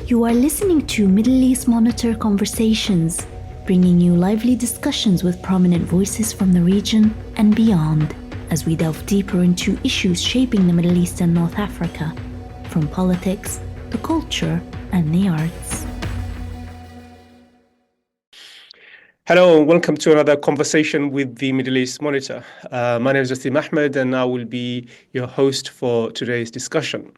You are listening to Middle East Monitor Conversations, bringing you lively discussions with prominent voices from the region and beyond, as we delve deeper into issues shaping the Middle East and North Africa, from politics, the culture, and the arts. Hello and welcome to another conversation with the Middle East Monitor. My name is Jassim Ahmed and I will be your host for today's discussion.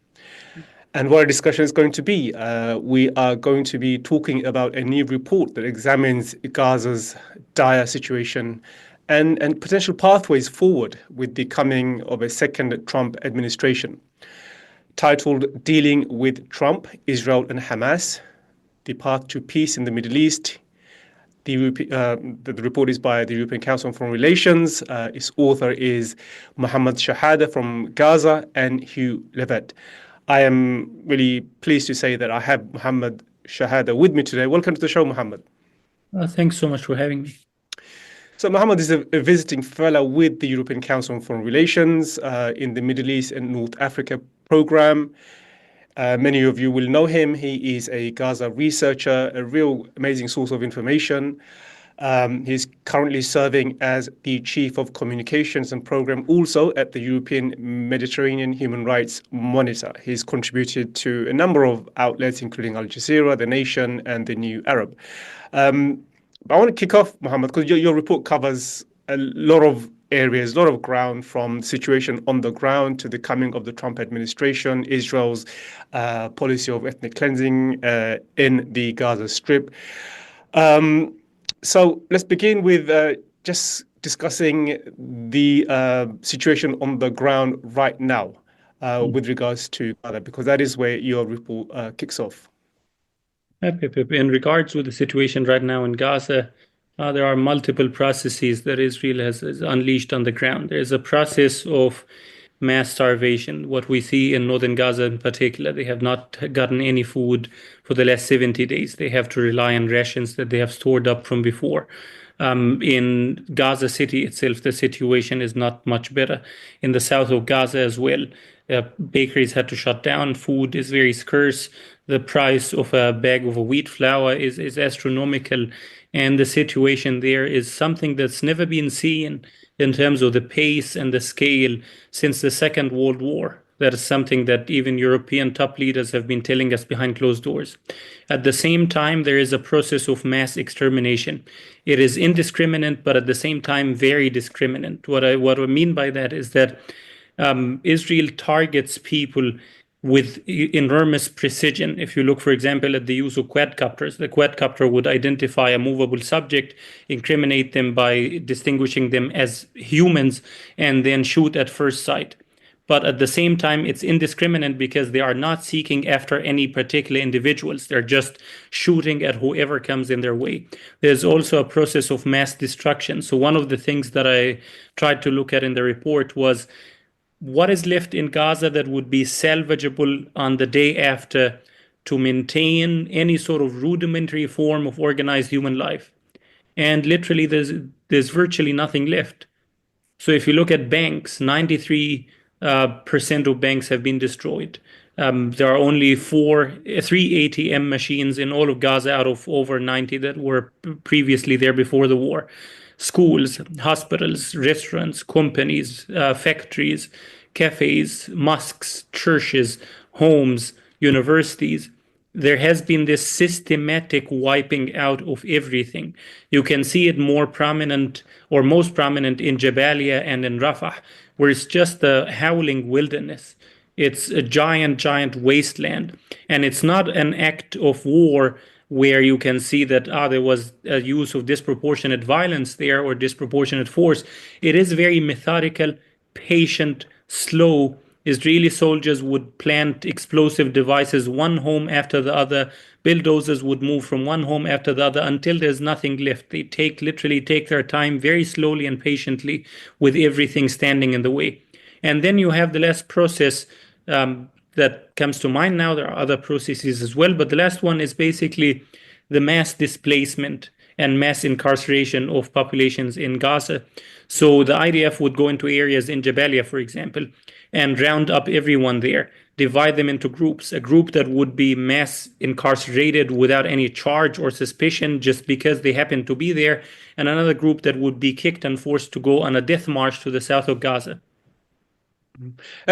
And what our discussion is going to be, we are going to be talking about a new report that examines Gaza's dire situation and potential pathways forward with the coming of a second Trump administration. Titled Dealing with Trump, Israel and Hamas, The Path to Peace in the Middle East. The report is by the European Council on Foreign Relations. Its author is Muhammad Shehada from Gaza and Hugh Levitt. I am really pleased to say that I have Muhammad Shehada with me today. Welcome to the show, Muhammad. Thanks so much for having me. So Muhammad is a visiting fellow with the European Council on Foreign Relations in the Middle East and North Africa program. Many of you will know him. He is a Gaza researcher, a real amazing source of information. He's currently serving as the Chief of Communications and Program also at the European Mediterranean Human Rights Monitor. He's contributed to a number of outlets, including Al Jazeera, The Nation, and The New Arab. I want to kick off, Mohammed, because your report covers a lot of areas, a lot of ground, from the situation on the ground to the coming of the Trump administration, Israel's policy of ethnic cleansing in the Gaza Strip. So let's begin with just discussing the situation on the ground right now with regards to Gaza, because that is where your report kicks off. In regards to the situation right now in Gaza, there are multiple processes that Israel has unleashed on the ground. There's a process of mass starvation. What we see in northern Gaza in particular, they have not gotten any food for the last 70 days. They have to rely on rations that they have stored up from before. In Gaza City itself, the situation is not much better. In the south of Gaza as well, bakeries had to shut down. Food is very scarce. The price of a bag of wheat flour is astronomical. And the situation there is something that's never been seen in terms of the pace and the scale since the Second World War. That is something that even European top leaders have been telling us behind closed doors. At the same time, there is a process of mass extermination. It is indiscriminate, but at the same time, very discriminate. What I mean by that is that Israel targets people with enormous precision. If you look, for example, at the use of quadcopters, the quadcopter would identify a movable subject, incriminate them by distinguishing them as humans, and then shoot at first sight. But at the same time, it's indiscriminate because they are not seeking after any particular individuals. They're just shooting at whoever comes in their way. There's also a process of mass destruction. So one of the things that I tried to look at in the report was what is left in Gaza that would be salvageable on the day after to maintain any sort of rudimentary form of organized human life. And literally, there's virtually nothing left. So if you look at banks, 93% of banks have been destroyed. There are only 3 ATM machines in all of Gaza out of over 90 that were previously there before the war. Schools, hospitals, restaurants, companies, factories, cafes, mosques, churches, homes, universities. There has been this systematic wiping out of everything. You can see it more prominent or most prominent in Jabalia and in Rafah, where it's just a howling wilderness. It's a giant wasteland. And it's not an act of war where you can see that there was a use of disproportionate violence there or disproportionate force. It is very methodical, patient, slow. Israeli soldiers would plant explosive devices one home after the other. Bulldozers would move from one home after the other until there's nothing left. They literally take their time very slowly and patiently with everything standing in the way. And then you have the last process that comes to mind now. There are other processes as well, but the last one is basically the mass displacement and mass incarceration of populations in Gaza. So the IDF would go into areas in Jabalia, for example, and round up everyone there. divide them into groups, a group that would be mass incarcerated without any charge or suspicion just because they happen to be there, and another group that would be kicked and forced to go on a death march to the south of Gaza.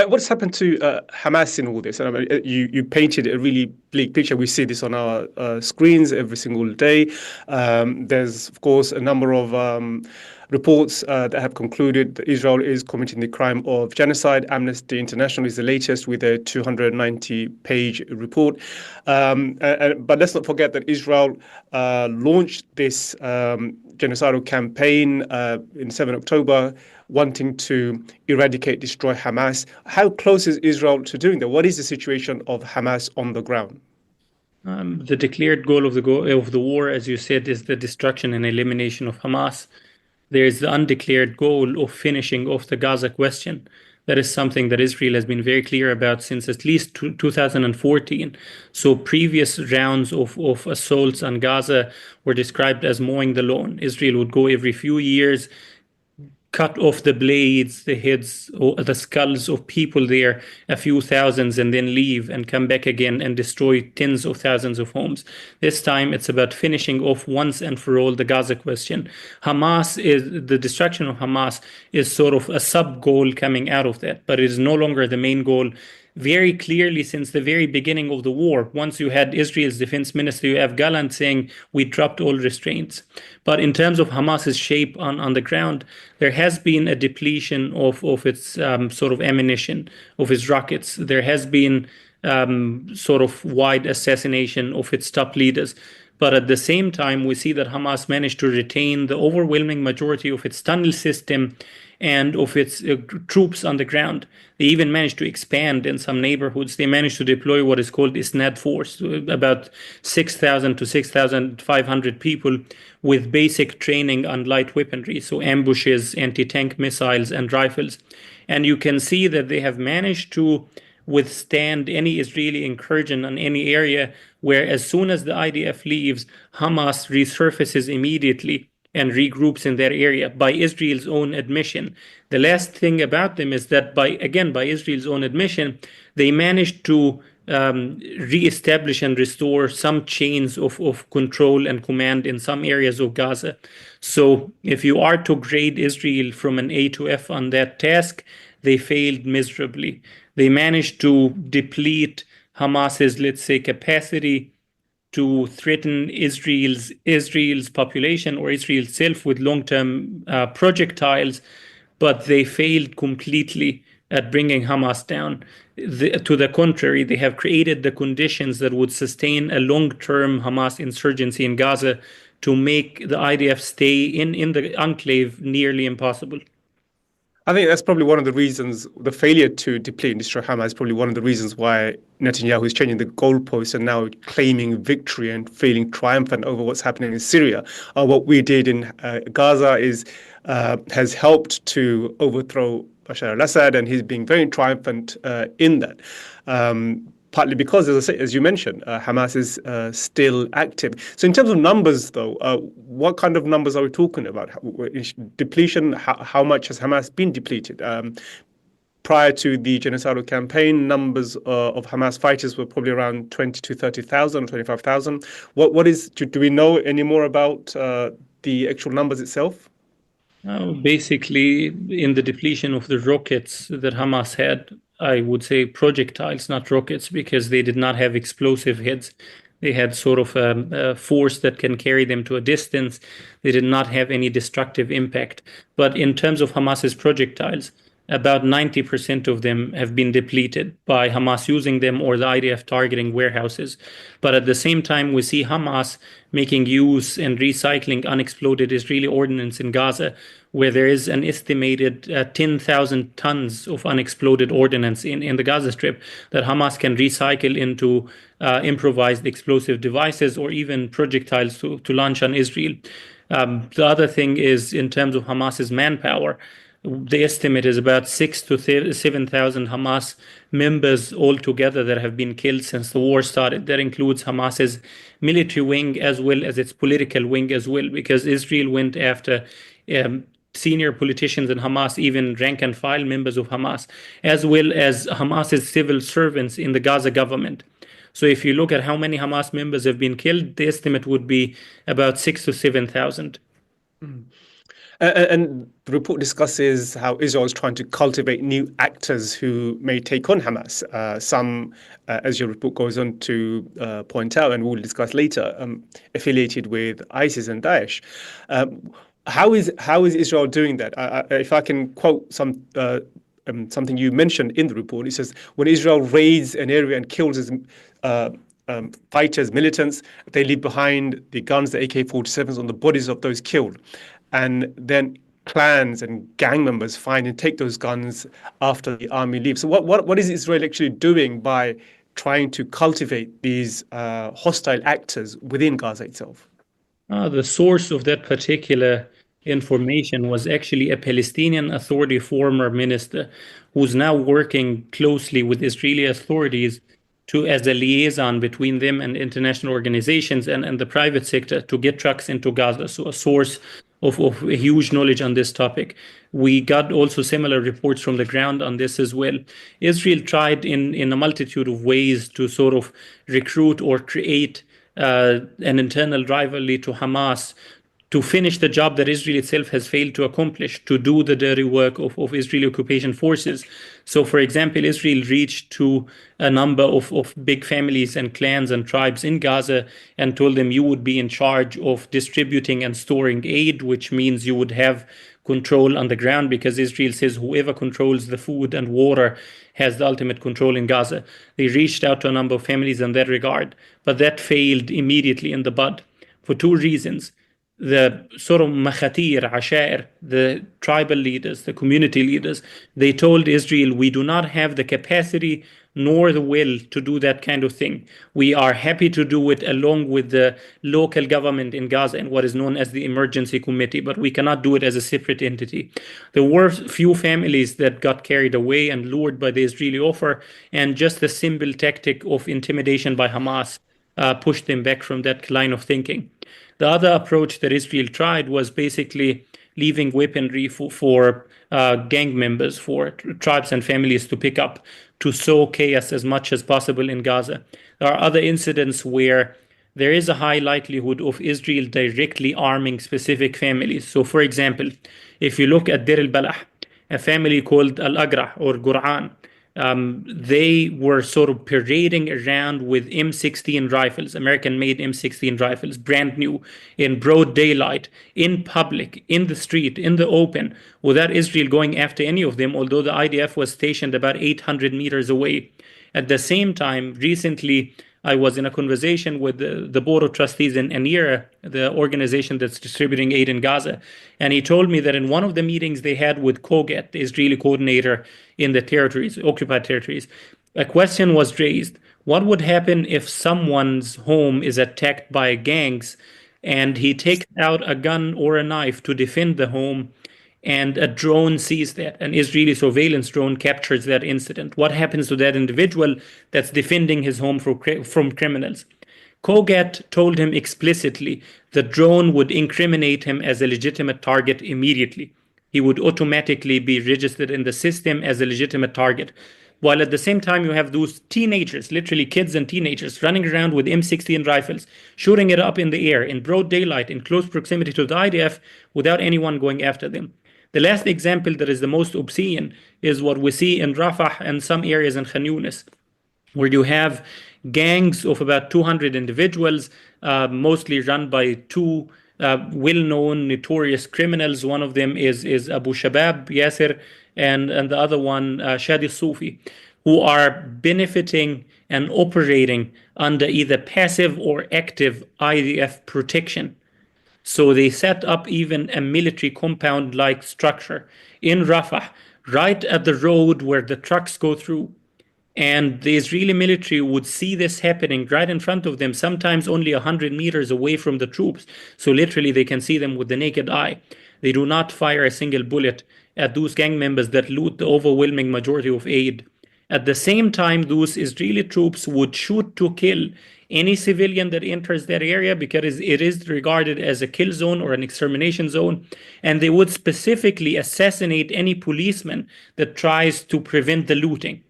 What's happened to Hamas in all this? And I mean, you painted a really bleak picture. We see this on our screens every single day. There's, of course, a number of reports that have concluded that Israel is committing the crime of genocide. Amnesty International is the latest with a 290-page report. But let's not forget that Israel launched this genocidal campaign in 7 October, wanting to eradicate, destroy Hamas. How close is Israel to doing that? What is the situation of Hamas on the ground? The declared goal of the war, as you said, is the destruction and elimination of Hamas. There is the undeclared goal of finishing off the Gaza question. That is something that Israel has been very clear about since at least 2014. So previous rounds of assaults on Gaza were described as mowing the lawn. Israel would go every few years, cut off the blades, the heads, or the skulls of people there, a few thousands, and then leave and come back again and destroy tens of thousands of homes. This time it's about finishing off once and for all the Gaza question. The destruction of Hamas is sort of a sub-goal coming out of that, but it is no longer the main goal. Very clearly since the very beginning of the war, once you had Israel's defense minister, you have Gallant saying, we dropped all restraints. But in terms of Hamas's shape on the ground, there has been a depletion of its sort of ammunition, of its rockets. There has been sort of wide assassination of its top leaders. But at the same time, we see that Hamas managed to retain the overwhelming majority of its tunnel system and of its troops on the ground. They even managed to expand in some neighborhoods. They managed to deploy what is called Isnad Force, about 6,000 to 6,500 people with basic training on light weaponry, so ambushes, anti-tank missiles, and rifles. And you can see that they have managed to withstand any Israeli incursion on any area where as soon as the IDF leaves, Hamas resurfaces immediately and regroups in that area by Israel's own admission. The last thing about them is that by Israel's own admission, they managed to re-establish and restore some chains of control and command in some areas of Gaza. So if you are to grade Israel from an A to F on that task, they failed miserably. They managed to deplete Hamas's, let's say, capacity to threaten Israel's population or Israel itself with long-term projectiles, but they failed completely at bringing Hamas down. To the contrary, they have created the conditions that would sustain a long-term Hamas insurgency in Gaza to make the IDF stay in the enclave nearly impossible. I think that's probably one of the reasons, the failure to deplete and destroy Hamas is probably one of the reasons why Netanyahu is changing the goalposts and now claiming victory and feeling triumphant over what's happening in Syria. What we did in Gaza has helped to overthrow Bashar al-Assad, and he's being very triumphant in that. Partly because, as you mentioned, Hamas is still active. So in terms of numbers, though, what kind of numbers are we talking about? Depletion, how much has Hamas been depleted? Prior to the genocidal campaign, numbers of Hamas fighters were probably around 20 to 30,000, 25,000. Do we know any more about the actual numbers itself? Basically, in the depletion of the rockets that Hamas had, I would say projectiles, not rockets, because they did not have explosive heads. They had sort of a force that can carry them to a distance. They did not have any destructive impact. But in terms of Hamas's projectiles, about 90% of them have been depleted by Hamas using them or the IDF targeting warehouses. But at the same time, we see Hamas making use and recycling unexploded Israeli ordnance in Gaza, where there is an estimated 10,000 tons of unexploded ordnance in the Gaza Strip that Hamas can recycle into improvised explosive devices or even projectiles to launch on Israel. The other thing is, in terms of Hamas's manpower, the estimate is about 6,000 to 7,000 Hamas members altogether that have been killed since the war started. That includes Hamas's military wing as well as its political wing as well, because Israel went after senior politicians in Hamas, even rank and file members of Hamas, as well as Hamas's civil servants in the Gaza government. So if you look at how many Hamas members have been killed, the estimate would be about 6 to 7,000. And the report discusses how Israel is trying to cultivate new actors who may take on Hamas. Some, as your report goes on to point out, and we'll discuss later, affiliated with ISIS and Daesh. How is Israel doing that? If I can quote something you mentioned in the report, it says, when Israel raids an area and kills its fighters, militants, they leave behind the guns, the AK-47s, on the bodies of those killed. And then clans and gang members find and take those guns after the army leaves. So what is Israel actually doing by trying to cultivate these hostile actors within Gaza itself? The source of that particular information was actually a Palestinian Authority former minister who's now working closely with Israeli authorities as a liaison between them and international organizations and the private sector to get trucks into Gaza. So a source of huge knowledge on this topic. We got also similar reports from the ground on this as well. Israel tried in a multitude of ways to sort of recruit or create an internal rivalry to Hamas to finish the job that Israel itself has failed to accomplish, to do the dirty work of Israeli occupation forces. So, for example, Israel reached to a number of big families and clans and tribes in Gaza and told them you would be in charge of distributing and storing aid, which means you would have control on the ground, because Israel says whoever controls the food and water has the ultimate control in Gaza. They reached out to a number of families in that regard, but that failed immediately in the bud for two reasons. The sort of makhatir, ashair, the tribal leaders, the community leaders, they told Israel, we do not have the capacity nor the will to do that kind of thing. We are happy to do it along with the local government in Gaza and what is known as the emergency committee, but we cannot do it as a separate entity. There were few families that got carried away and lured by the Israeli offer, and just the simple tactic of intimidation by Hamas pushed them back from that line of thinking. The other approach that Israel tried was basically leaving weaponry for gang members, for tribes and families to pick up, to sow chaos as much as possible in Gaza. There are other incidents where there is a high likelihood of Israel directly arming specific families. So, for example, if you look at Dir al-Balah, a family called Al-Agra or Qur'an, they were sort of parading around with M16 rifles, American-made M16 rifles, brand new, in broad daylight, in public, in the street, in the open, without Israel going after any of them, although the IDF was stationed about 800 meters away. At the same time, recently, I was in a conversation with the board of trustees in ANIRA, the organization that's distributing aid in Gaza. And he told me that in one of the meetings they had with COGAT, the Israeli coordinator in the territories, occupied territories, a question was raised. What would happen if someone's home is attacked by gangs and he takes out a gun or a knife to defend the home, and a drone sees that, an Israeli surveillance drone captures that incident? What happens to that individual that's defending his home from criminals? COGAT told him explicitly the drone would incriminate him as a legitimate target immediately. He would automatically be registered in the system as a legitimate target. While at the same time you have those teenagers, literally kids and teenagers, running around with M16 rifles, shooting it up in the air in broad daylight in close proximity to the IDF without anyone going after them. The last example that is the most obscene is what we see in Rafah and some areas in Khan Yunis, where you have gangs of about 200 individuals, mostly run by two well-known, notorious criminals. One of them is Abu Shabab Yasser, and the other one, Shadi Sufi, who are benefiting and operating under either passive or active IDF protection. So they set up even a military compound-like structure in Rafah, right at the road where the trucks go through. And the Israeli military would see this happening right in front of them, sometimes only 100 meters away from the troops. So literally they can see them with the naked eye. They do not fire a single bullet at those gang members that loot the overwhelming majority of aid. At the same time, those Israeli troops would shoot to kill any civilian that enters that area because it is regarded as a kill zone or an extermination zone. And they would specifically assassinate any policeman that tries to prevent the looting.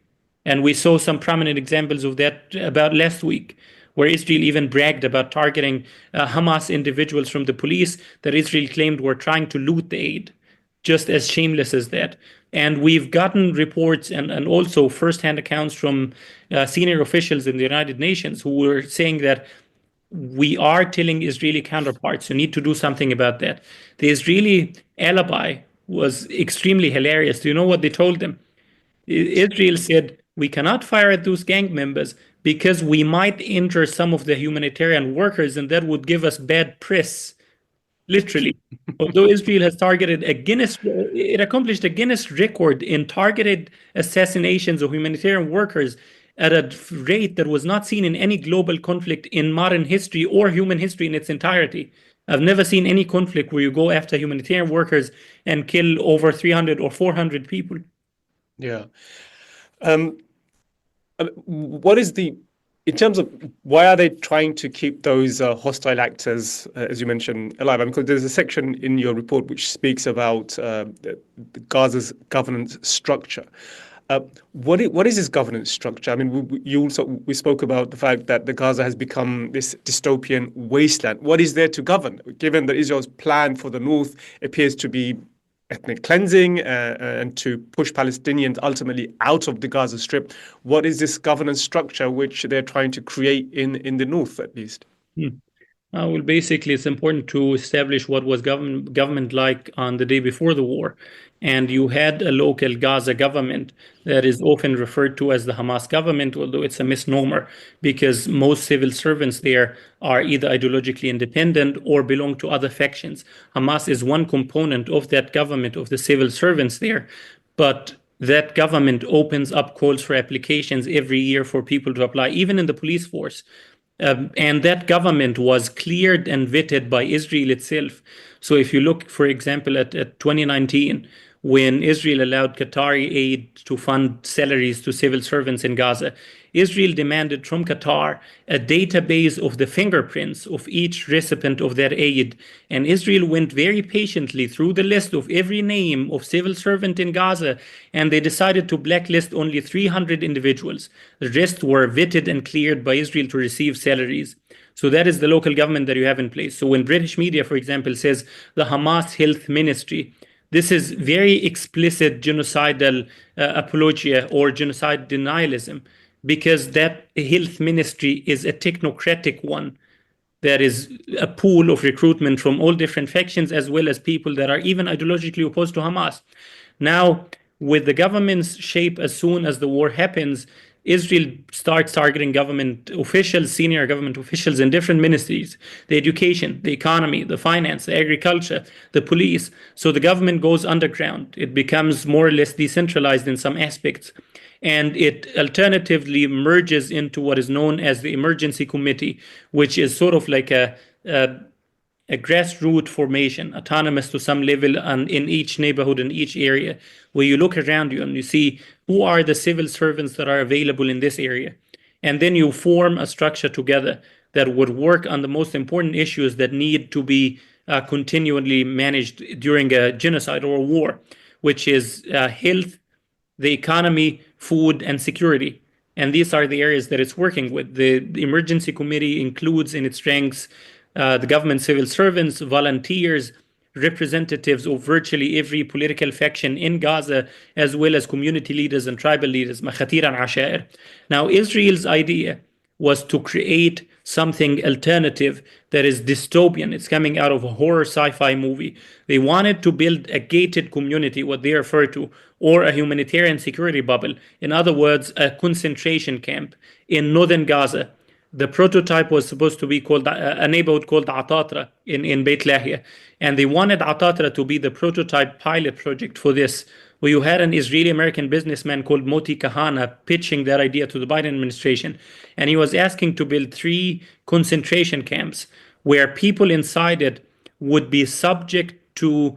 And we saw some prominent examples of that about last week, where Israel even bragged about targeting Hamas individuals from the police that Israel claimed were trying to loot the aid, just as shameless as that. And we've gotten reports and also firsthand accounts from senior officials in the United Nations who were saying that we are telling Israeli counterparts, you need to do something about that. The Israeli alibi was extremely hilarious. Do you know what they told them? Israel said, we cannot fire at those gang members because we might injure some of the humanitarian workers and that would give us bad press. Literally. Although Israel has targeted it accomplished a Guinness record in targeted assassinations of humanitarian workers at a rate that was not seen in any global conflict in modern history or human history in its entirety. I've never seen any conflict where you go after humanitarian workers and kill over 300 or 400 people. Yeah. What is in terms of why are they trying to keep those hostile actors, as you mentioned, alive? I mean, because there's a section in your report which speaks about the Gaza's governance structure. What is this governance structure? I mean, we spoke about the fact that the Gaza has become this dystopian wasteland. What is there to govern, given that Israel's plan for the north appears to be ethnic cleansing and to push Palestinians ultimately out of the Gaza Strip? What is this governance structure which they're trying to create in the north, at least? Well, basically, it's important to establish what was government like on the day before the war. And you had a local Gaza government that is often referred to as the Hamas government, although it's a misnomer because most civil servants there are either ideologically independent or belong to other factions. Hamas is one component of that government, of the civil servants there. But that government opens up calls for applications every year for people to apply, even in the police force. And that government was cleared and vetted by Israel itself. So if you look, for example, at 2019, when Israel allowed Qatari aid to fund salaries to civil servants in Gaza, Israel demanded from Qatar a database of the fingerprints of each recipient of their aid. And Israel went very patiently through the list of every name of civil servant in Gaza, and they decided to blacklist only 300 individuals. The rest were vetted and cleared by Israel to receive salaries. So that is the local government that you have in place. So when British media, for example, says the Hamas Health Ministry, this is very explicit genocidal apologia or genocide denialism, because that health ministry is a technocratic one. There is a pool of recruitment from all different factions, as well as people that are even ideologically opposed to Hamas. Now, with the government's shape, as soon as the war happens, Israel starts targeting government officials, senior government officials in different ministries, the education, the economy, the finance, the agriculture, the police. So the government goes underground. It becomes more or less decentralized in some aspects. And it alternatively merges into what is known as the emergency committee, which is sort of like a grassroots formation, autonomous to some level in each neighborhood, in each area, where you look around you and you see who are the civil servants that are available in this area. And then you form a structure together that would work on the most important issues that need to be continually managed during a genocide or a war, which is health, the economy, food, and security. And these are the areas that it's working with. The emergency committee includes in its ranks the government civil servants, volunteers, representatives of virtually every political faction in Gaza, as well as community leaders and tribal leaders, makhatir and ashair. Now, Israel's idea was to create something alternative that is dystopian. It's coming out of a horror sci-fi movie. They wanted to build a gated community, what they refer to, or a humanitarian security bubble. In other words, a concentration camp in northern Gaza. The prototype was supposed to be called a neighborhood called Atatra in Beit Lahia. And they wanted Atatra to be the prototype pilot project for this, where you had an Israeli-American businessman called Moti Kahana pitching that idea to the Biden administration. And he was asking to build 3 concentration camps where people inside it would be subject to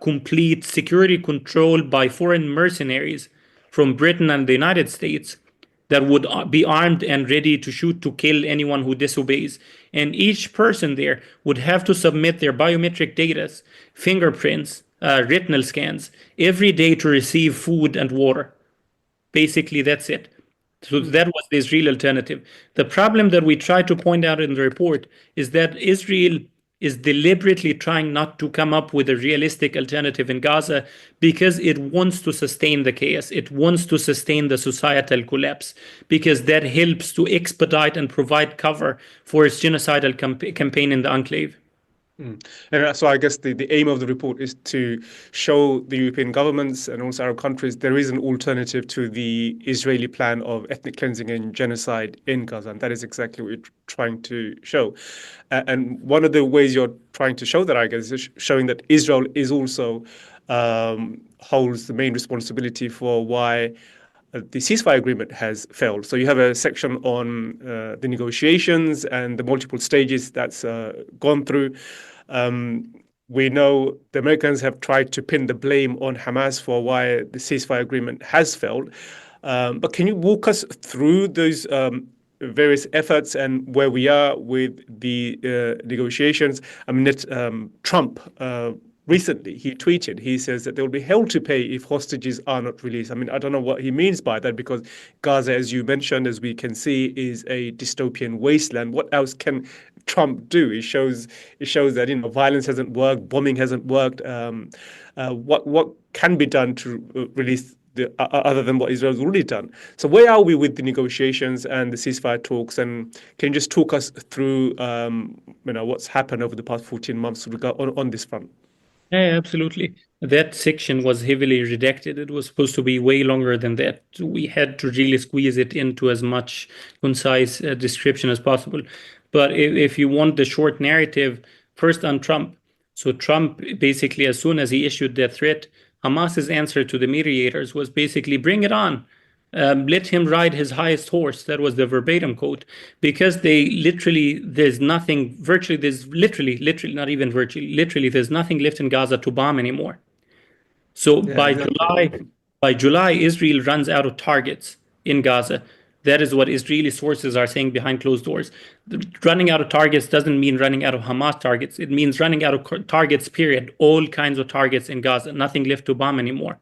complete security control by foreign mercenaries from Britain and the United States that would be armed and ready to shoot to kill anyone who disobeys. And each person there would have to submit their biometric data, fingerprints, retinal scans every day to receive food and water. Basically, that's it. So that was the Israeli alternative. The problem that we try to point out in the report is that Israel is deliberately trying not to come up with a realistic alternative in Gaza because it wants to sustain the chaos. It wants to sustain the societal collapse because that helps to expedite and provide cover for its genocidal campaign in the enclave. And so I guess the aim of the report is to show the European governments and also Arab countries there is an alternative to the Israeli plan of ethnic cleansing and genocide in Gaza. And that is exactly what you're trying to show. And one of the ways you're trying to show that, I guess, is showing that Israel is also holds the main responsibility for why the ceasefire agreement has failed. So you have a section on the negotiations and the multiple stages that's gone through. We know the Americans have tried to pin the blame on Hamas for why the ceasefire agreement has failed. But can you walk us through those various efforts and where we are with the negotiations? I mean, Trump recently, he tweeted, he says that there will be hell to pay if hostages are not released. I mean, I don't know what he means by that because Gaza, as you mentioned, as we can see, is a dystopian wasteland. What else can Trump do? It shows that violence hasn't worked, bombing hasn't worked. What can be done to release other than what Israel's already done? So where are we with the negotiations and the ceasefire talks? And can you just talk us through what's happened over the past 14 months on this front? Yeah, absolutely. That section was heavily redacted. It was supposed to be way longer than that. We had to really squeeze it into as much concise description as possible. But if you want the short narrative, first on Trump. So Trump, basically, as soon as he issued that threat, Hamas's answer to the mediators was basically, bring it on. Let him ride his highest horse. That was the verbatim quote. Because there's nothing, not even virtually, literally, there's nothing left in Gaza to bomb anymore. So by July, Israel runs out of targets in Gaza. That is what Israeli sources are saying behind closed doors. Running out of targets doesn't mean running out of Hamas targets. It means running out of targets, period. All kinds of targets in Gaza. Nothing left to bomb anymore.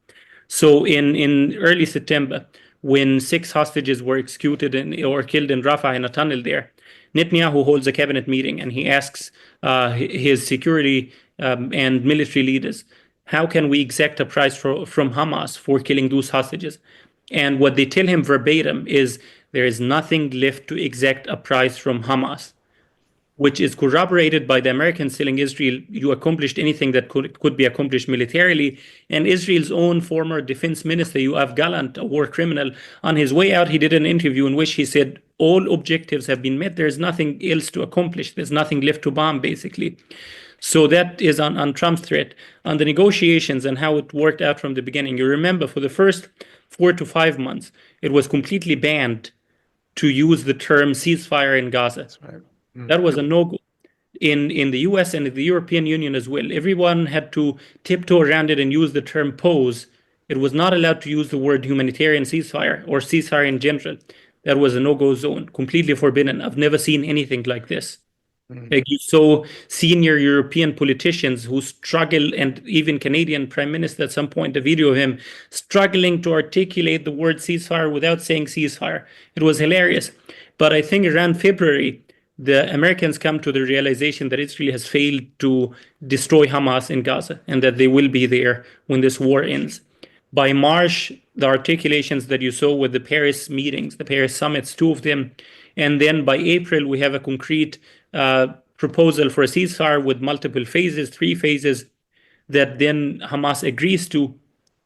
So in early September, when 6 hostages were executed or killed in Rafah in a tunnel there, Netanyahu holds a cabinet meeting and he asks his security and military leaders, how can we exact a price from Hamas for killing those hostages? And what they tell him verbatim is there is nothing left to exact a price from Hamas, which is corroborated by the Americans telling Israel, you accomplished anything that could be accomplished militarily. And Israel's own former defense minister, Yoav Gallant, a war criminal, on his way out, he did an interview in which he said, all objectives have been met. There's nothing else to accomplish. There's nothing left to bomb, basically. So that is on Trump's threat. On the negotiations and how it worked out from the beginning, you remember for the first 4 to 5 months, it was completely banned to use the term ceasefire in Gaza. That's right. That was a no-go. In the US and the European Union as well, everyone had to tiptoe around it and use the term pause. It was not allowed to use the word humanitarian ceasefire or ceasefire in general. That was a no-go zone, completely forbidden. I've never seen anything like this. Like you saw senior European politicians who struggle, and even Canadian Prime Minister at some point, a video of him struggling to articulate the word ceasefire without saying ceasefire. It was hilarious. But I think around February, the Americans come to the realization that Israel has failed to destroy Hamas in Gaza and that they will be there when this war ends. By March, the articulations that you saw with the Paris meetings, the Paris summits, 2 of them, and then by April, we have a concrete proposal for a ceasefire with multiple phases, 3 phases, that then Hamas agrees to.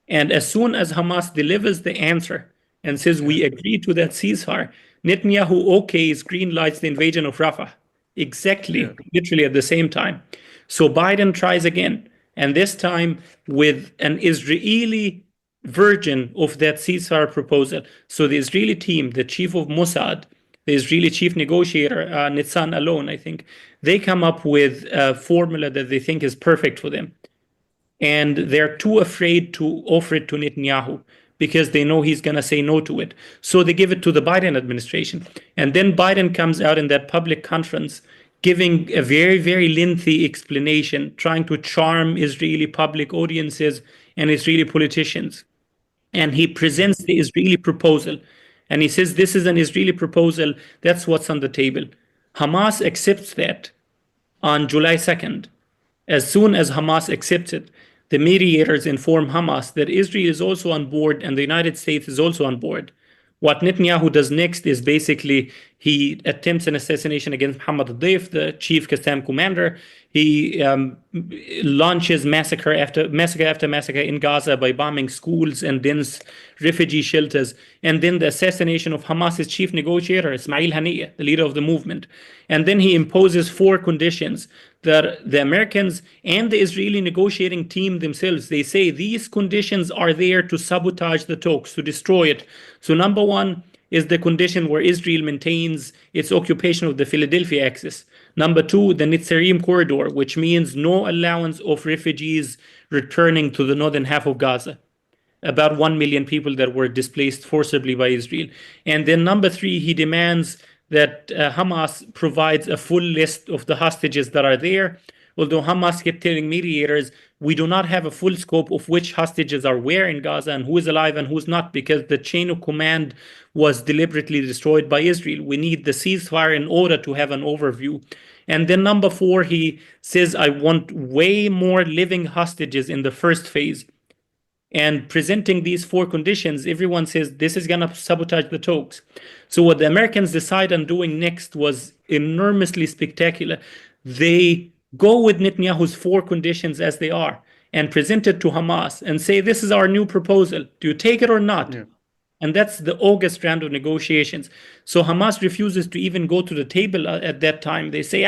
And as soon as Hamas delivers the answer and says, we agree to that ceasefire, Netanyahu okays, green lights the invasion of Rafah. Exactly, literally at the same time. So Biden tries again, and this time with an Israeli version of that ceasefire proposal. So the Israeli team, the chief of Mossad, the Israeli chief negotiator, Nitzan Alon, I think, they come up with a formula that they think is perfect for them. And they're too afraid to offer it to Netanyahu because they know he's going to say no to it. So they give it to the Biden administration. And then Biden comes out in that public conference giving a very, very lengthy explanation, trying to charm Israeli public audiences and Israeli politicians. And he presents the Israeli proposal. And he says, this is an Israeli proposal. That's what's on the table. Hamas accepts that on July 2nd. As soon as Hamas accepts it, the mediators inform Hamas that Israel is also on board and the United States is also on board. What Netanyahu does next is basically he attempts an assassination against Muhammad Deif, the chief Qassam commander. He launches massacre after massacre in Gaza by bombing schools and dense refugee shelters. And then the assassination of Hamas's chief negotiator, Ismail Haniyeh, the leader of the movement. And then he imposes 4 conditions that the Americans and the Israeli negotiating team themselves, they say these conditions are there to sabotage the talks, to destroy it. So number 1 is the condition where Israel maintains its occupation of the Philadelphia axis. Number 2, the Netzarim corridor, which means no allowance of refugees returning to the northern half of Gaza. About 1 million people that were displaced forcibly by Israel. And then number 3, he demands that Hamas provides a full list of the hostages that are there. Although Hamas kept telling mediators, we do not have a full scope of which hostages are where in Gaza and who is alive and who's not, because the chain of command was deliberately destroyed by Israel. We need the ceasefire in order to have an overview. And then number 4, he says, I want way more living hostages in the first phase. And presenting these 4 conditions, everyone says this is going to sabotage the talks. So what the Americans decide on doing next was enormously spectacular. They go with Netanyahu's 4 conditions as they are and present it to Hamas and say, this is our new proposal. Do you take it or not? Yeah. And that's the August round of negotiations. So Hamas refuses to even go to the table at that time. They say,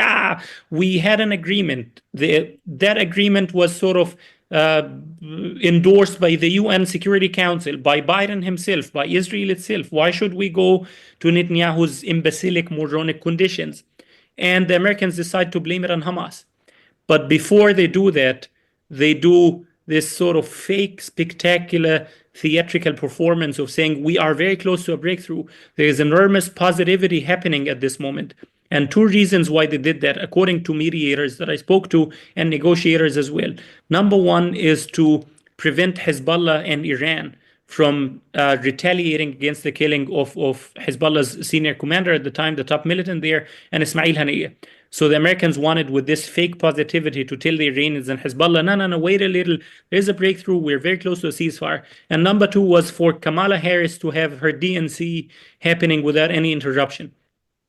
we had an agreement. That agreement was sort of endorsed by the UN Security Council, by Biden himself, by Israel itself. Why should we go to Netanyahu's imbecilic, moronic conditions? And the Americans decide to blame it on Hamas. But before they do that, they do this sort of fake, spectacular, theatrical performance of saying we are very close to a breakthrough. There is enormous positivity happening at this moment. And 2 reasons why they did that, according to mediators that I spoke to and negotiators as well. Number 1 is to prevent Hezbollah and Iran from retaliating against the killing of Hezbollah's senior commander at the time, the top militant there, and Ismail Haniyeh. So the Americans wanted, with this fake positivity, to tell the Iranians and Hezbollah, no, wait a little. There's a breakthrough. We're very close to a ceasefire. And number 2 was for Kamala Harris to have her DNC happening without any interruption.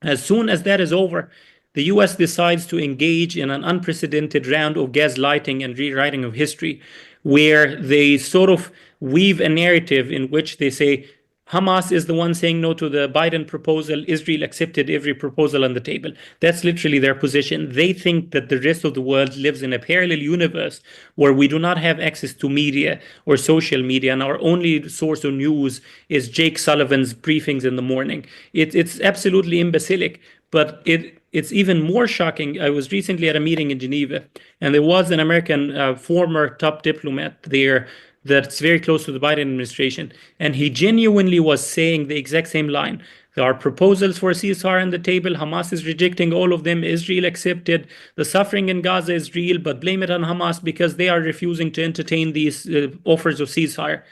As soon as that is over, the US decides to engage in an unprecedented round of gaslighting and rewriting of history, where they sort of weave a narrative in which they say Hamas is the one saying no to the Biden proposal. Israel accepted every proposal on the table. That's literally their position. They think that the rest of the world lives in a parallel universe where we do not have access to media or social media, and our only source of news is Jake Sullivan's briefings in the morning. It's absolutely imbecilic, but it's even more shocking. I was recently at a meeting in Geneva, and there was an American former top diplomat there that's very close to the Biden administration, and he genuinely was saying the exact same line. There are proposals for a ceasefire on the table. Hamas is rejecting all of them. Israel accepted. The suffering in Gaza is real, but blame it on Hamas because they are refusing to entertain these offers of ceasefire.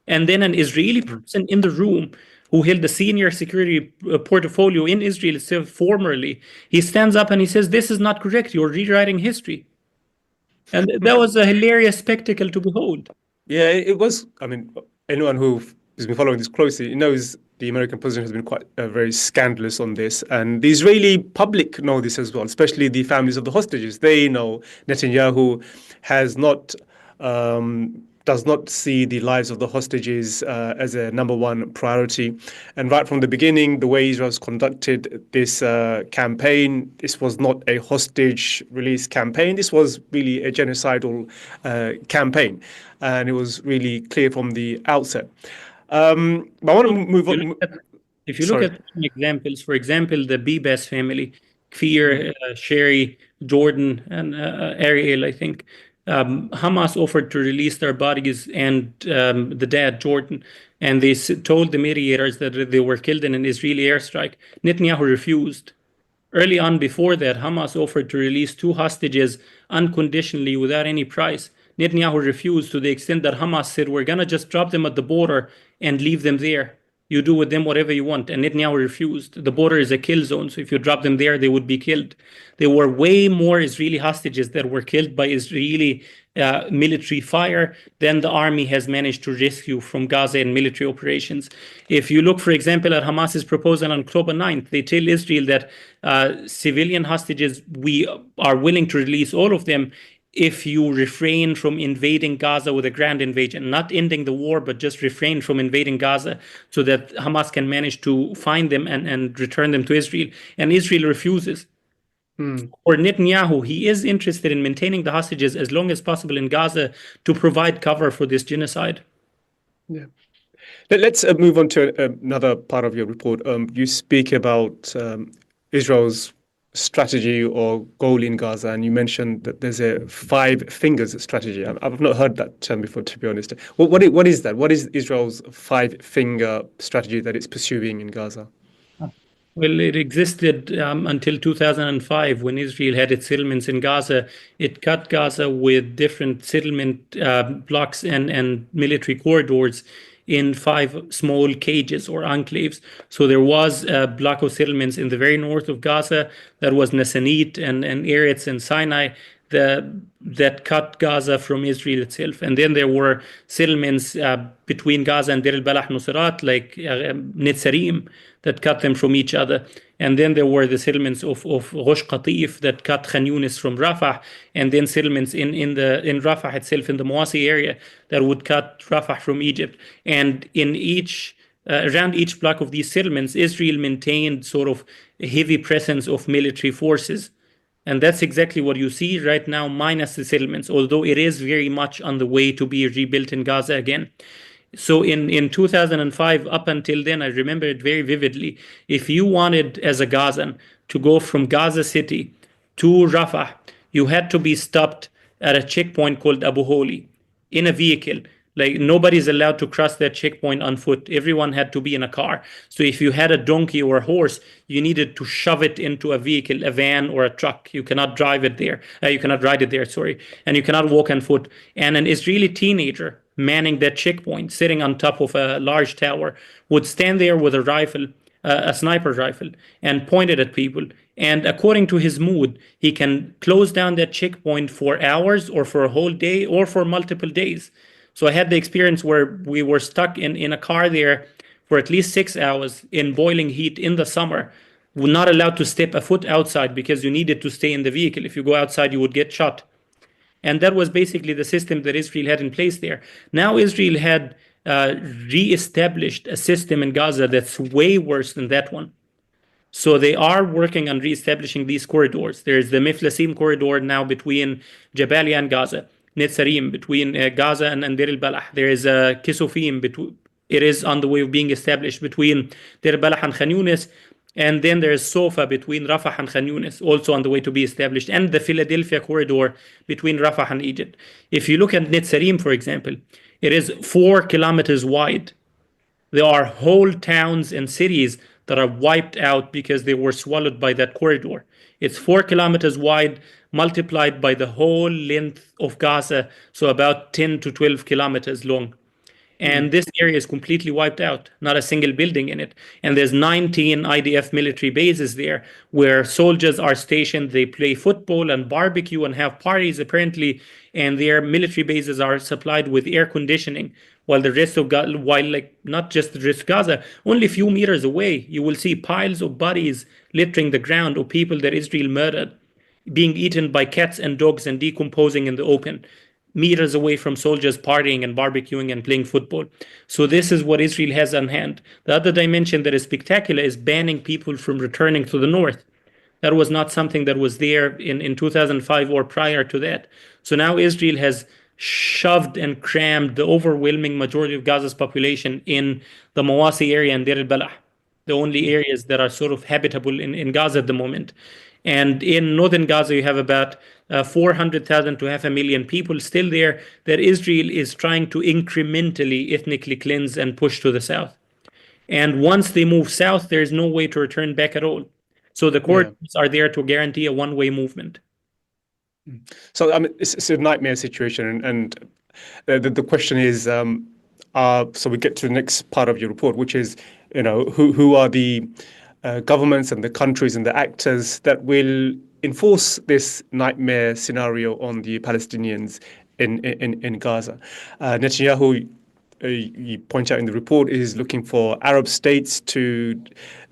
And then an Israeli person in the room who held the senior security portfolio in Israel itself formerly, he stands up and he says, this is not correct. You're rewriting history. And that was a hilarious spectacle to behold. Yeah, it was. I mean, anyone who has been following this closely knows the American position has been quite very scandalous on this. And the Israeli public know this as well, especially the families of the hostages. They know Netanyahu has not does not see the lives of the hostages as a number 1 priority. And right from the beginning, the way Israel's conducted this campaign, this was not a hostage release campaign. This was really a genocidal campaign. And it was really clear from the outset. But I want to move on. If you look at some examples, for example, the Bibas family, Kfir, Sherry, Jordan, and Ariel, I think, Hamas offered to release their bodies and the dead, Jordan, and they told the mediators that they were killed in an Israeli airstrike. Netanyahu refused. Early on, before that, Hamas offered to release 2 hostages unconditionally without any price. Netanyahu refused to the extent that Hamas said, "We're going to just drop them at the border and leave them there. You do with them whatever you want." And Netanyahu refused. The border is a kill zone, so if you drop them there, they would be killed. There were way more Israeli hostages that were killed by Israeli military fire than the army has managed to rescue from Gaza in military operations. If you look, for example, at Hamas's proposal on October 9th, they tell Israel that civilian hostages, we are willing to release all of them if you refrain from invading Gaza with a grand invasion, not ending the war, but just refrain from invading Gaza so that Hamas can manage to find them and return them to Israel. And Israel refuses. For Netanyahu, he is interested in maintaining the hostages as long as possible in Gaza to provide cover for this genocide. Yeah. Let's move on to another part of your report. You speak about Israel's strategy or goal in Gaza, and you mentioned that there's a 5 fingers strategy. I've not heard that term before, to be honest. What is that? What is Israel's 5-finger strategy that it's pursuing in Gaza? Well, it existed until 2005 when Israel had its settlements in Gaza. It cut Gaza with different settlement blocks and military corridors in 5 small cages or enclaves. So there was a block of settlements in the very north of Gaza that was Nassanit and Eretz and Sinai that cut Gaza from Israel itself. And then there were settlements between Gaza and Deir al-Balah Nusrat, like Netzarim, that cut them from each other. And then there were the settlements of Rosh Qatif that cut Khan Yunis from Rafah, and then settlements in Rafah itself, in the Mawasi area, that would cut Rafah from Egypt. And in around each block of these settlements, Israel maintained sort of a heavy presence of military forces. And that's exactly what you see right now, minus the settlements, although it is very much on the way to be rebuilt in Gaza again. So in 2005, up until then, I remember it very vividly. If you wanted, as a Gazan, to go from Gaza City to Rafah, you had to be stopped at a checkpoint called Abu Holi in a vehicle. Like, nobody's allowed to cross that checkpoint on foot. Everyone had to be in a car. So if you had a donkey or a horse, you needed to shove it into a vehicle, a van or a truck. You cannot drive it there. You cannot ride it there, sorry. And you cannot walk on foot. And an Israeli teenager manning that checkpoint, sitting on top of a large tower, would stand there with a rifle, a sniper rifle, and point it at people. And according to his mood, he can close down that checkpoint for hours or for a whole day or for multiple days. So I had the experience where we were stuck in a car there for at least 6 hours in boiling heat in the summer. We're not allowed to step a foot outside because you needed to stay in the vehicle. If you go outside, you would get shot. And that was basically the system that Israel had in place there. Now Israel had re-established a system in Gaza that's way worse than that one. So they are working on re-establishing these corridors. There's the Miflasim corridor now between Jabalia and Gaza. Netzarim between Gaza and Deir al-Balah. There is a Kisufim. It is on the way of being established between Deir al-Balah and Khan Yunis. And then there is Sofa between Rafah and Khan Yunis, also on the way to be established. And the Philadelphia corridor between Rafah and Egypt. If you look at Netzarim, for example, it is 4 kilometers wide. There are whole towns and cities that are wiped out because they were swallowed by that corridor. It's 4 kilometers wide, multiplied by the whole length of Gaza, so about 10 to 12 kilometers long. And this area is completely wiped out, not a single building in it. And there's 19 IDF military bases there where soldiers are stationed. They play football and barbecue and have parties, apparently. And their military bases are supplied with air conditioning. While the rest of Gaza, not just the rest of Gaza, only a few meters away, you will see piles of bodies littering the ground of people that Israel murdered, being eaten by cats and dogs and decomposing in the open, meters away from soldiers partying and barbecuing and playing football. So this is what Israel has on hand. The other dimension that is spectacular is banning people from returning to the north. That was not something that was there in 2005 or prior to that. So now Israel has shoved and crammed the overwhelming majority of Gaza's population in the Mawasi area and Deir al-Balah. the only areas that are sort of habitable in Gaza at the moment. And in northern Gaza, you have about 400,000 to 500,000 people still there that Israel is trying to incrementally ethnically cleanse and push to the south. And once they move south, there's no way to return back at all. So the coordinates are there to guarantee a one-way movement. So I mean, it's a nightmare situation, and the question is, so we get to the next part of your report, which is, who are the governments and the countries and the actors that will enforce this nightmare scenario on the Palestinians in Gaza. Netanyahu, you point out in the report, is looking for Arab states to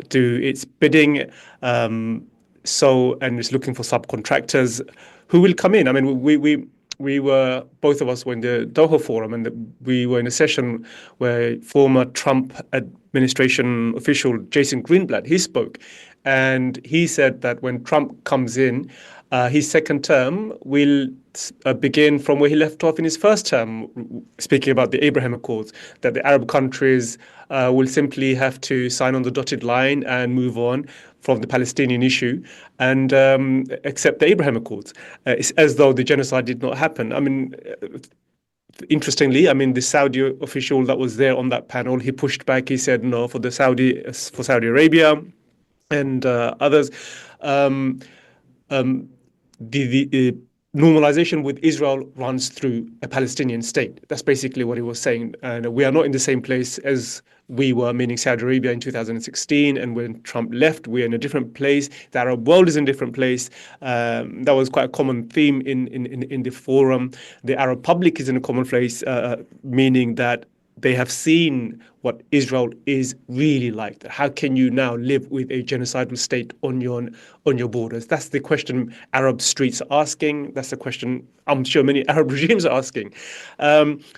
do its bidding, and is looking for subcontractors who will come in. I mean, we were, both of us were in the Doha Forum, and we were in a session where former Trump administration official Jason Greenblatt, he spoke, and he said that when Trump comes in, his second term will begin from where he left off in his first term, speaking about the Abraham Accords, that the Arab countries will simply have to sign on the dotted line and move on from the Palestinian issue and accept the Abraham Accords. It's as though the genocide did not happen. I mean, interestingly, the Saudi official that was there on that panel, he pushed back. He said no for Saudi Arabia and others. The normalization with Israel runs through a Palestinian state. That's basically what he was saying. And we are not in the same place as we were, meaning Saudi Arabia in 2016. And when Trump left, we're in a different place. The Arab world is in a different place. That was quite a common theme in the forum. The Arab public is in a common place, meaning that they have seen what Israel is really like. How can you now live with a genocidal state on your borders? That's the question Arab streets are asking. That's the question I'm sure many Arab regimes are asking.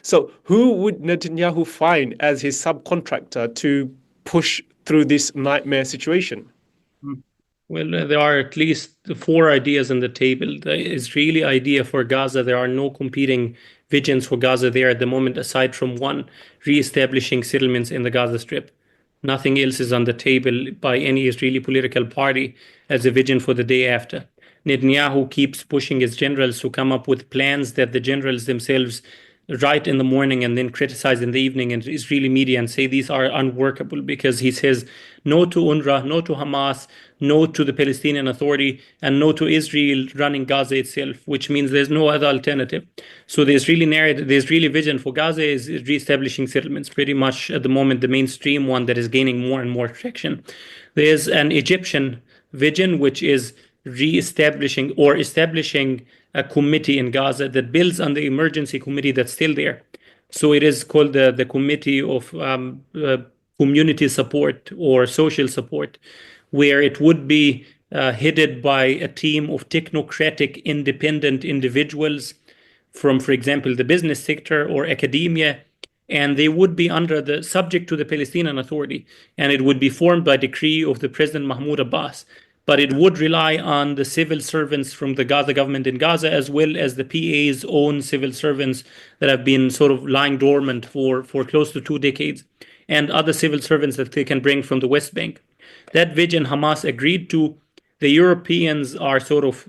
So who would Netanyahu find as his subcontractor to push through this nightmare situation? Well, there are at least 4 ideas on the table. The Israeli idea for Gaza, there are no competing visions for Gaza there at the moment, aside from one, re-establishing settlements in the Gaza Strip. Nothing else is on the table by any Israeli political party as a vision for the day after. Netanyahu keeps pushing his generals to come up with plans that the generals themselves write in the morning and then criticize in the evening in Israeli media and say these are unworkable, because he says no to UNRWA, no to Hamas, no to the Palestinian Authority, and no to Israel running Gaza itself, which means there's no other alternative. So the Israeli narrative, the Israeli vision for Gaza is reestablishing settlements, pretty much at the moment the mainstream one that is gaining more and more traction. There's an Egyptian vision, which is re-establishing or establishing a committee in Gaza that builds on the emergency committee that's still there. So it is called the Committee of Community Support or Social Support, where it would be headed by a team of technocratic independent individuals from, for example, the business sector or academia, and they would be under the subject to the Palestinian Authority, and it would be formed by decree of the President Mahmoud Abbas. But it would rely on the civil servants from the Gaza government in Gaza, as well as the PA's own civil servants that have been sort of lying dormant for close to 2 decades, and other civil servants that they can bring from the West Bank. That vision Hamas agreed to. The Europeans are sort of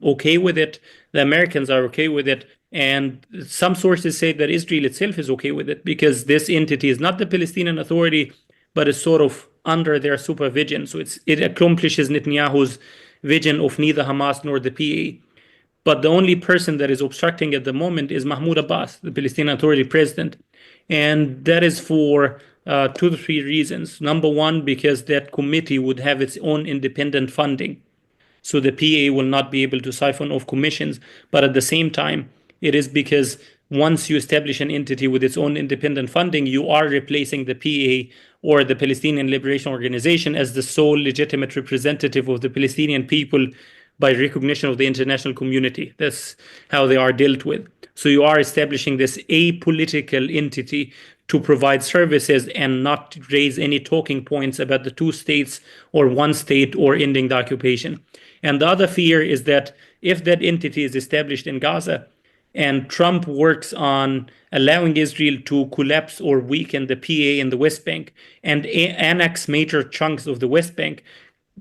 okay with it. The Americans are okay with it. And some sources say that Israel itself is okay with it, because this entity is not the Palestinian Authority, but is sort of under their supervision. So it accomplishes Netanyahu's vision of neither Hamas nor the PA. But the only person that is obstructing at the moment is Mahmoud Abbas, the Palestinian Authority president. And that is for 2 to 3 reasons. Number one, because that committee would have its own independent funding. So the PA will not be able to siphon off commissions. But at the same time, it is because once you establish an entity with its own independent funding, you are replacing the PA or the Palestinian Liberation Organization as the sole legitimate representative of the Palestinian people by recognition of the international community. That's how they are dealt with. So you are establishing this apolitical entity to provide services and not raise any talking points about the 2 states or 1 state or ending the occupation. And the other fear is that if that entity is established in Gaza, And Trump works on allowing Israel to collapse or weaken the PA in the West Bank and annex major chunks of the West Bank.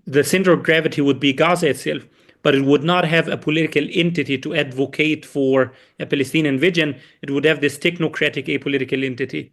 The center of gravity would be Gaza itself, but it would not have a political entity to advocate for a Palestinian vision. It would have this technocratic apolitical entity.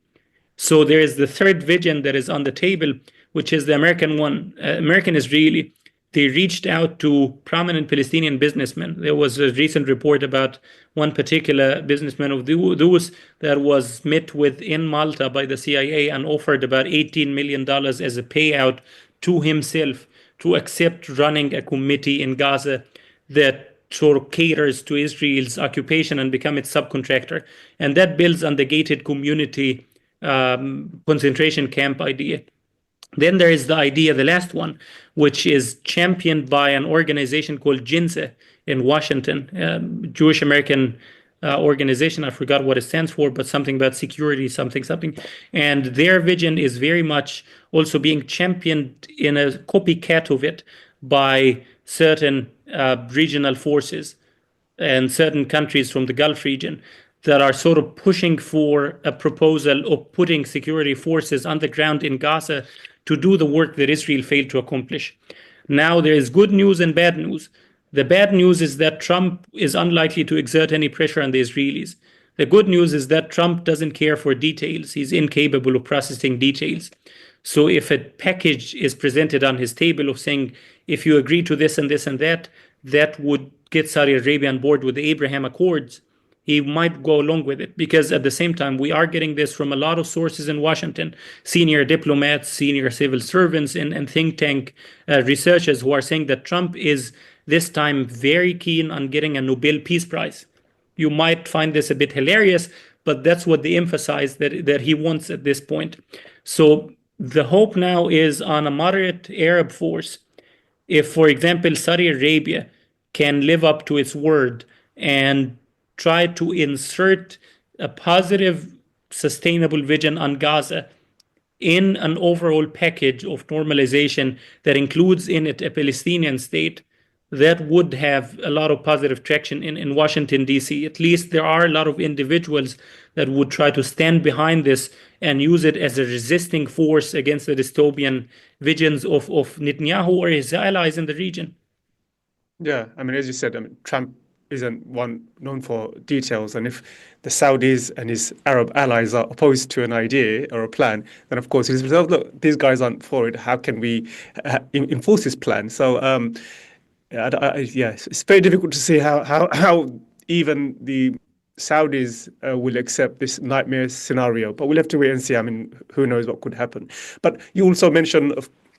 So there is the third vision that is on the table, which is the American one, American Israeli. They reached out to prominent Palestinian businessmen. There was a recent report about one particular businessman of those that was met with in Malta by the CIA and offered about $18 million as a payout to himself to accept running a committee in Gaza that sort of caters to Israel's occupation and become its subcontractor. And that builds on the gated community concentration camp idea. Then there is the idea, the last one, which is championed by an organization called JINSA in Washington, Jewish American organization. I forgot what it stands for, but something about security, something. And their vision is very much also being championed in a copycat of it by certain regional forces and certain countries from the Gulf region that are sort of pushing for a proposal of putting security forces on the ground in Gaza to do the work that Israel failed to accomplish. Now, there is good news and bad news. The bad news is that Trump is unlikely to exert any pressure on the Israelis. The good news is that Trump doesn't care for details. He's incapable of processing details. So if a package is presented on his table of saying, if you agree to this and this and that, that would get Saudi Arabia on board with the Abraham Accords, he might go along with it. Because at the same time, we are getting this from a lot of sources in Washington, senior diplomats, senior civil servants, and think tank researchers who are saying that Trump is this time very keen on getting a Nobel Peace Prize. You might find this a bit hilarious, but that's what they emphasize that he wants at this point. So the hope now is on a moderate Arab force. If, for example, Saudi Arabia can live up to its word and try to insert a positive, sustainable vision on Gaza in an overall package of normalization that includes in it a Palestinian state, that would have a lot of positive traction in Washington, D.C. At least there are a lot of individuals that would try to stand behind this and use it as a resisting force against the dystopian visions of Netanyahu or his allies in the region. Yeah, I mean, as you said, I mean, Trump isn't one known for details. And if the Saudis and his Arab allies are opposed to an idea or a plan, then of course he's like, look, these guys aren't for it. How can we enforce this plan? So, it's very difficult to see how even the Saudis will accept this nightmare scenario. But we'll have to wait and see. I mean, who knows what could happen. But you also mentioned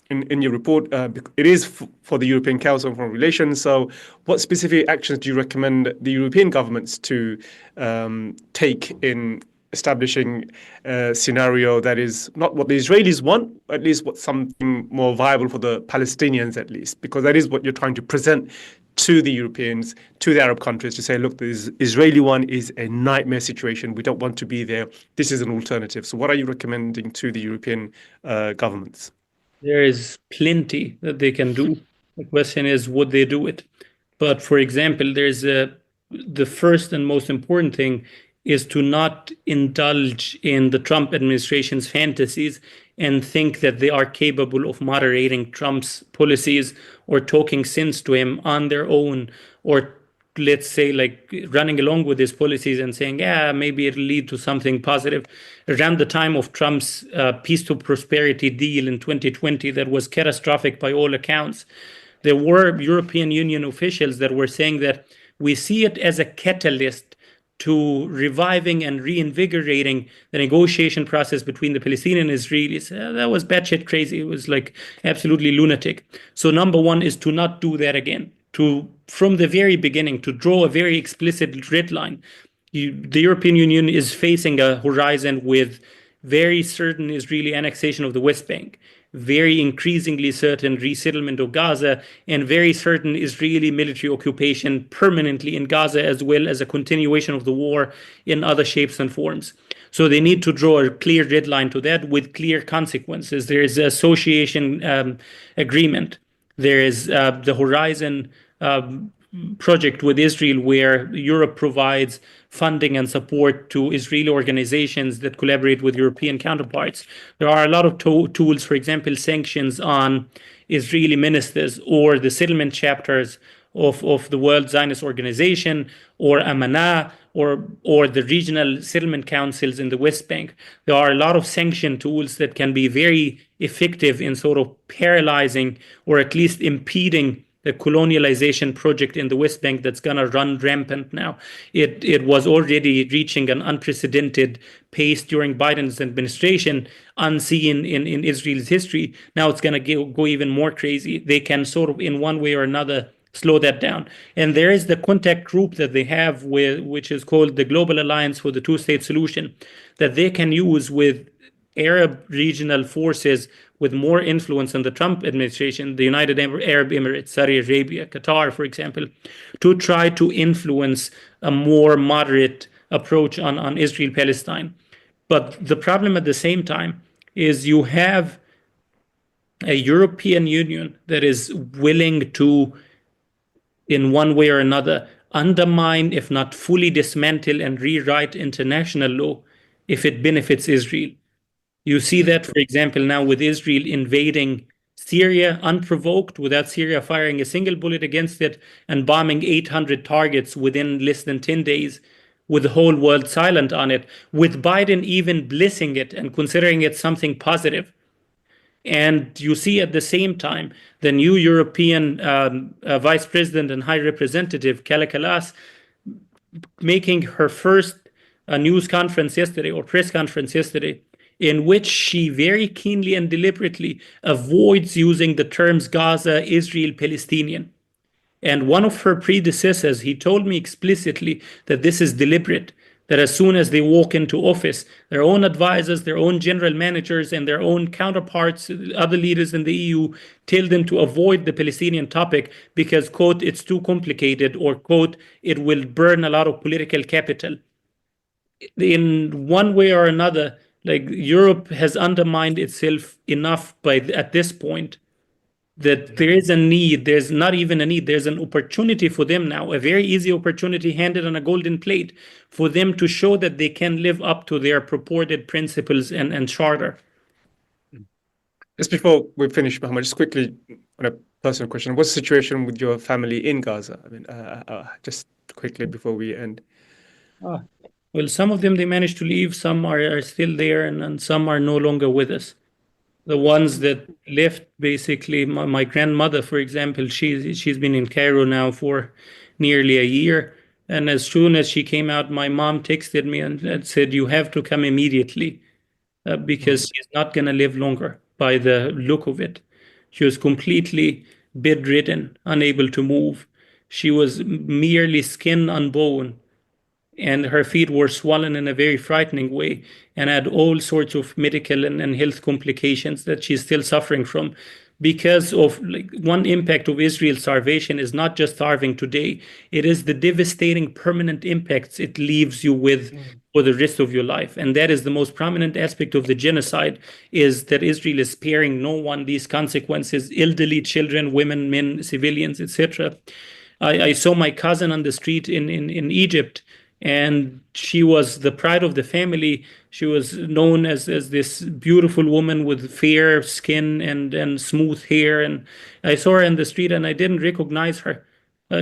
in your report, it is for the European Council on Foreign Relations. So what specific actions do you recommend the European governments to take in establishing a scenario that is not what the Israelis want, at least what something more viable for the Palestinians, at least, because that is what you're trying to present to the Europeans, to the Arab countries, to say, look, the Israeli one is a nightmare situation. We don't want to be there. This is an alternative. So what are you recommending to the European governments? There is plenty that they can do. The question is, would they do it? But for example, the first and most important thing is to not indulge in the Trump administration's fantasies and think that they are capable of moderating Trump's policies or talking sense to him on their own, or let's say like running along with his policies and saying, yeah, maybe it'll lead to something positive. Around the time of Trump's peace to prosperity deal in 2020 that was catastrophic by all accounts, there were European Union officials that were saying that we see it as a catalyst to reviving and reinvigorating the negotiation process between the Palestinian and Israelis. That was batshit crazy. It was like absolutely lunatic. So number one is to not do that again. From the very beginning, to draw a very explicit red line. The European Union is facing a horizon with very certain Israeli annexation of the West Bank, very increasingly certain resettlement of Gaza, and very certain Israeli military occupation permanently in Gaza, as well as a continuation of the war in other shapes and forms. So they need to draw a clear red line to that with clear consequences. There is an association agreement. There is the horizon project with Israel where Europe provides funding and support to Israeli organizations that collaborate with European counterparts. There are a lot of tools, for example, sanctions on Israeli ministers or the settlement chapters of the World Zionist Organization or Amana or the regional settlement councils in the West Bank. There are a lot of sanction tools that can be very effective in sort of paralyzing or at least impeding the colonialization project in the West Bank that's going to run rampant now. It was already reaching an unprecedented pace during Biden's administration, unseen in Israel's history. Now it's going to go even more crazy. They can sort of, in one way or another, slow that down. And there is the contact group that they have which is called the Global Alliance for the Two-State Solution, that they can use with Arab regional forces with more influence in the Trump administration, the United Arab Emirates, Saudi Arabia, Qatar, for example, to try to influence a more moderate approach on Israel-Palestine. But the problem at the same time is you have a European Union that is willing to, in one way or another, undermine, if not fully dismantle and rewrite international law if it benefits Israel. You see that, for example, now with Israel invading Syria unprovoked, without Syria firing a single bullet against it, and bombing 800 targets within less than 10 days, with the whole world silent on it, with Biden even blessing it and considering it something positive. And you see at the same time the new European Vice President and High Representative, Kaja Kallas, making her first news conference yesterday or press conference yesterday, in which she very keenly and deliberately avoids using the terms Gaza, Israel, Palestinian. And one of her predecessors, he told me explicitly that this is deliberate, that as soon as they walk into office, their own advisors, their own general managers, and their own counterparts, other leaders in the EU, tell them to avoid the Palestinian topic because, quote, it's too complicated, or, quote, it will burn a lot of political capital. In one way or another, like, Europe has undermined itself enough at this point that there is a need. There's not even a need. There's an opportunity for them now, a very easy opportunity handed on a golden plate for them to show that they can live up to their purported principles and charter. Just before we finish, Muhammad, just quickly on a personal question. What's the situation with your family in Gaza? I mean, just quickly before we end. Well, some of them, they managed to leave. Some are still there, and some are no longer with us. The ones that left, basically, my grandmother, for example, she's been in Cairo now for nearly a year. And as soon as she came out, my mom texted me and said, you have to come immediately because she's not going to live longer by the look of it. She was completely bedridden, unable to move. She was merely skin on bone, and her feet were swollen in a very frightening way and had all sorts of medical and health complications that she's still suffering from because of, like, one impact of Israel's starvation is not just starving today, it is the devastating permanent impacts it leaves you with for the rest of your life. And that is the most prominent aspect of the genocide, is that Israel is sparing no one these consequences: elderly, children, women, men, civilians, etc. I saw my cousin on the street in Egypt, and she was the pride of the family. She was known as this beautiful woman with fair skin and smooth hair. And I saw her in the street and I didn't recognize her.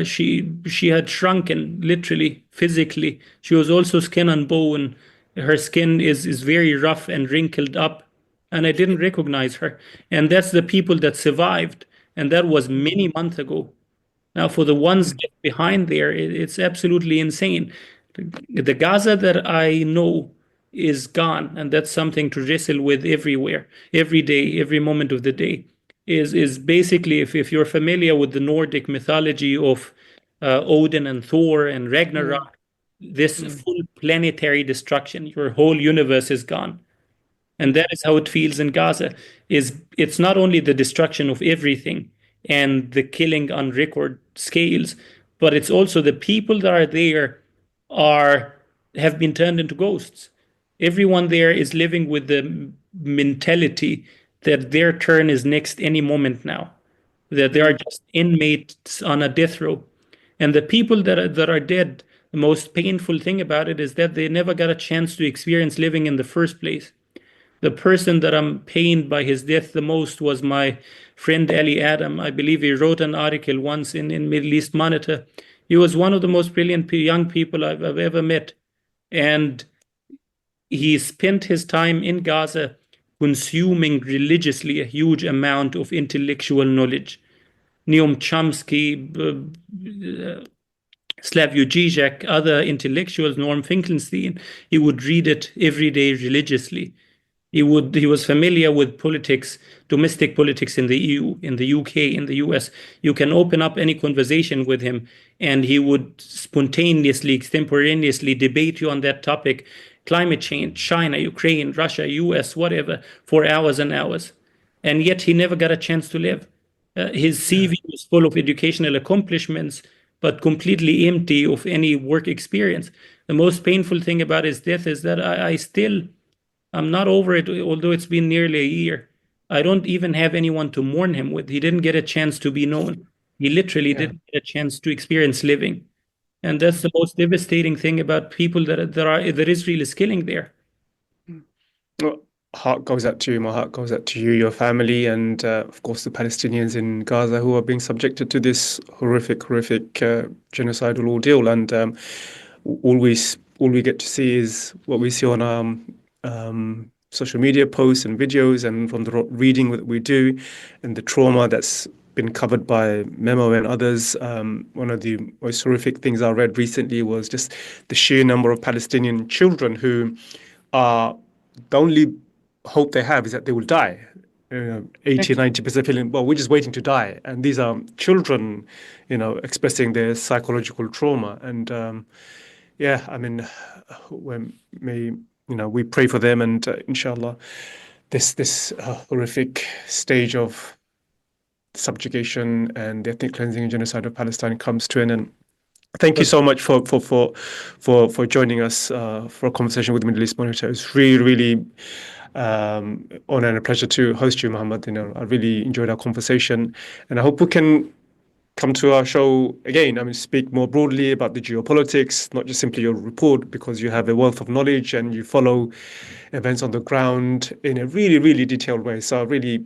She had shrunken, literally, physically. She was also skin and bone. Her skin is very rough and wrinkled up, and I didn't recognize her. And that's the people that survived. And that was many months ago. Now, for the ones left behind there, it's absolutely insane. The Gaza that I know is gone, and that's something to wrestle with everywhere, every day, every moment of the day. Is basically, if you're familiar with the Nordic mythology of Odin and Thor and Ragnarok, this full planetary destruction, your whole universe is gone. And that is how it feels in Gaza. It's not only the destruction of everything and the killing on record scales, but it's also the people that are there have been turned into ghosts. Everyone there is living with the mentality that their turn is next any moment now, that they are just inmates on a death row. And the people that are dead, the most painful thing about it is that they never got a chance to experience living in the first place. The person that I'm pained by his death the most was my friend Ali Adam. I believe he wrote an article once in Middle East Monitor. He was one of the most brilliant young people I've ever met. And he spent his time in Gaza consuming religiously a huge amount of intellectual knowledge. Noam Chomsky, Slavoj Žižek, other intellectuals, Norm Finkelstein, he would read it every day religiously. He was familiar with politics, domestic politics in the EU, in the UK, in the US. You can open up any conversation with him, and he would spontaneously, extemporaneously debate you on that topic, climate change, China, Ukraine, Russia, US, whatever, for hours and hours. And yet he never got a chance to live. His CV was full of educational accomplishments, but completely empty of any work experience. The most painful thing about his death is that I'm not over it, although it's been nearly a year. I don't even have anyone to mourn him with. He didn't get a chance to be known. He literally didn't get a chance to experience living. And that's the most devastating thing about people that Israel is killing there. Well, heart goes out to you. My heart goes out to you, your family, and of course the Palestinians in Gaza who are being subjected to this horrific genocidal ordeal. And all we get to see is what we see on our social media posts and videos, and from the reading that we do, and the trauma that's been covered by MEMO and others. One of the most horrific things I read recently was just the sheer number of Palestinian children who are the only hope they have is that they will die. 80-90% feeling, well, we're just waiting to die. And these are children, expressing their psychological trauma. And I mean, we pray for them, and inshallah, this horrific stage of subjugation and the ethnic cleansing and genocide of Palestine comes to an end. Thank you so much for joining us for a conversation with the Middle East Monitor. It's really honor and a pleasure to host you, Muhammad. I really enjoyed our conversation, and I hope we can come to our show again. I mean, speak more broadly about the geopolitics, not just simply your report, because you have a wealth of knowledge and you follow events on the ground in a really detailed way. So I really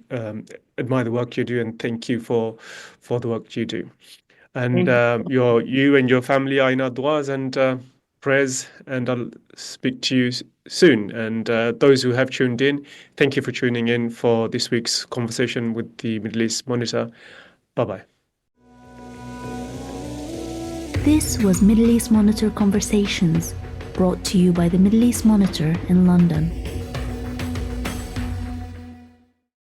admire the work you do, and thank you for the work you do. And you and your family are in our du'as and prayers, and I'll speak to you soon. And those who have tuned in, thank you for tuning in for this week's conversation with the Middle East Monitor. Bye-bye. This was Middle East Monitor Conversations, brought to you by the Middle East Monitor in London.